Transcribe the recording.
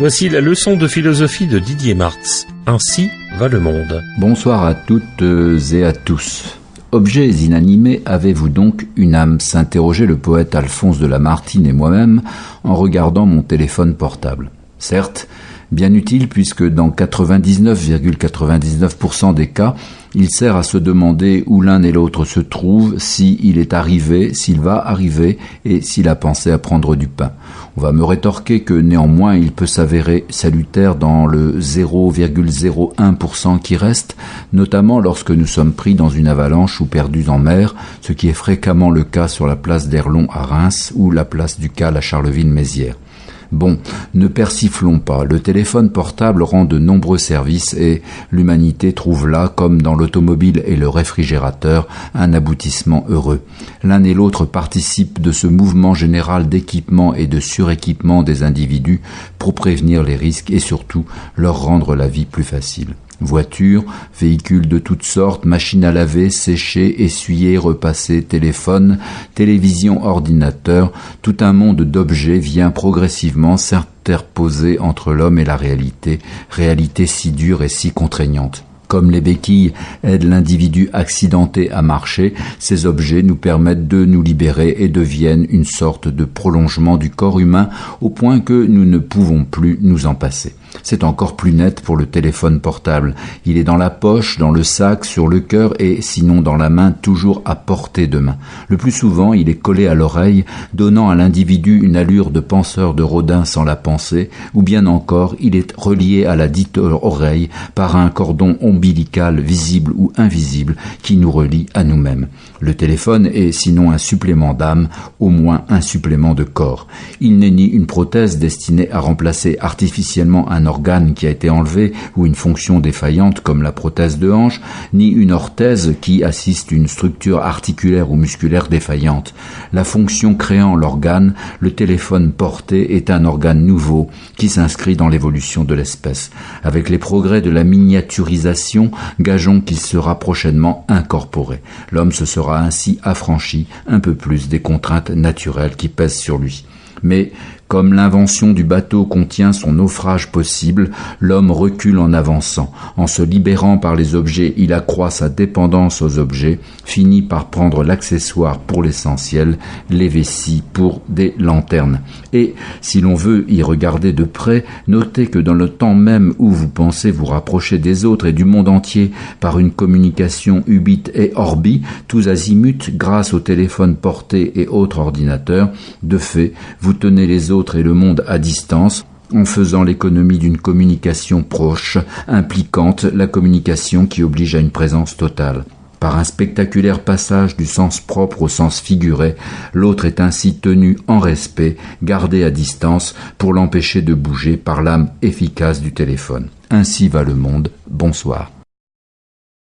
Voici la leçon de philosophie de Didier Marx. Ainsi va le monde. Bonsoir à toutes et à tous. Objets inanimés, avez-vous donc une âme ? S'interrogeait le poète Alphonse de Lamartine et moi-même en regardant mon téléphone portable. Certes, bien utile puisque dans 99,99% des cas, il sert à se demander où l'un et l'autre se trouvent, s'il est arrivé, s'il va arriver et s'il a pensé à prendre du pain. On va me rétorquer que néanmoins il peut s'avérer salutaire dans le 0,01% qui reste, notamment lorsque nous sommes pris dans une avalanche ou perdus en mer, ce qui est fréquemment le cas sur la place d'Erlon à Reims ou la place du Cal à Charleville-Mézières. Bon, ne persiflons pas, le téléphone portable rend de nombreux services et l'humanité trouve là, comme dans l'automobile et le réfrigérateur, un aboutissement heureux. L'un et l'autre participent de ce mouvement général d'équipement et de suréquipement des individus pour prévenir les risques et surtout leur rendre la vie plus facile. Voitures, véhicules de toutes sortes, machines à laver, sécher, essuyer, repasser, téléphone, télévision, ordinateur, tout un monde d'objets vient progressivement s'interposer entre l'homme et la réalité si dure et si contraignante. Comme les béquilles aident l'individu accidenté à marcher, ces objets nous permettent de nous libérer et deviennent une sorte de prolongement du corps humain au point que nous ne pouvons plus nous en passer. C'est encore plus net pour le téléphone portable. Il est dans la poche, dans le sac, sur le cœur et sinon dans la main, toujours à portée de main. Le plus souvent, il est collé à l'oreille, donnant à l'individu une allure de penseur de Rodin sans la penser, ou bien encore, il est relié à la dite oreille par un cordon ombilical visible ou invisible qui nous relie à nous-mêmes. Le téléphone est sinon un supplément d'âme, au moins un supplément de corps. Il n'est ni une prothèse destinée à remplacer artificiellement un organe qui a été enlevé ou une fonction défaillante comme la prothèse de hanche, ni une orthèse qui assiste une structure articulaire ou musculaire défaillante. La fonction créant l'organe, le téléphone porté est un organe nouveau qui s'inscrit dans l'évolution de l'espèce. Avec les progrès de la miniaturisation, gageons qu'il sera prochainement incorporé. L'homme se sera ainsi affranchi un peu plus des contraintes naturelles qui pèsent sur lui. Mais comme l'invention du bateau contient son naufrage possible, l'homme recule en avançant. En se libérant par les objets, il accroît sa dépendance aux objets, finit par prendre l'accessoire pour l'essentiel, les vessies pour des lanternes. Et, si l'on veut y regarder de près, notez que dans le temps même où vous pensez vous rapprocher des autres et du monde entier par une communication ubit et orbi, tous azimuts, grâce au téléphone porté et autres ordinateurs, de fait, vous tenez les autres et le monde à distance, en faisant l'économie d'une communication proche, impliquante la communication qui oblige à une présence totale. Par un spectaculaire passage du sens propre au sens figuré, l'autre est ainsi tenu en respect, gardé à distance, pour l'empêcher de bouger par l'âme efficace du téléphone. Ainsi va le monde. Bonsoir.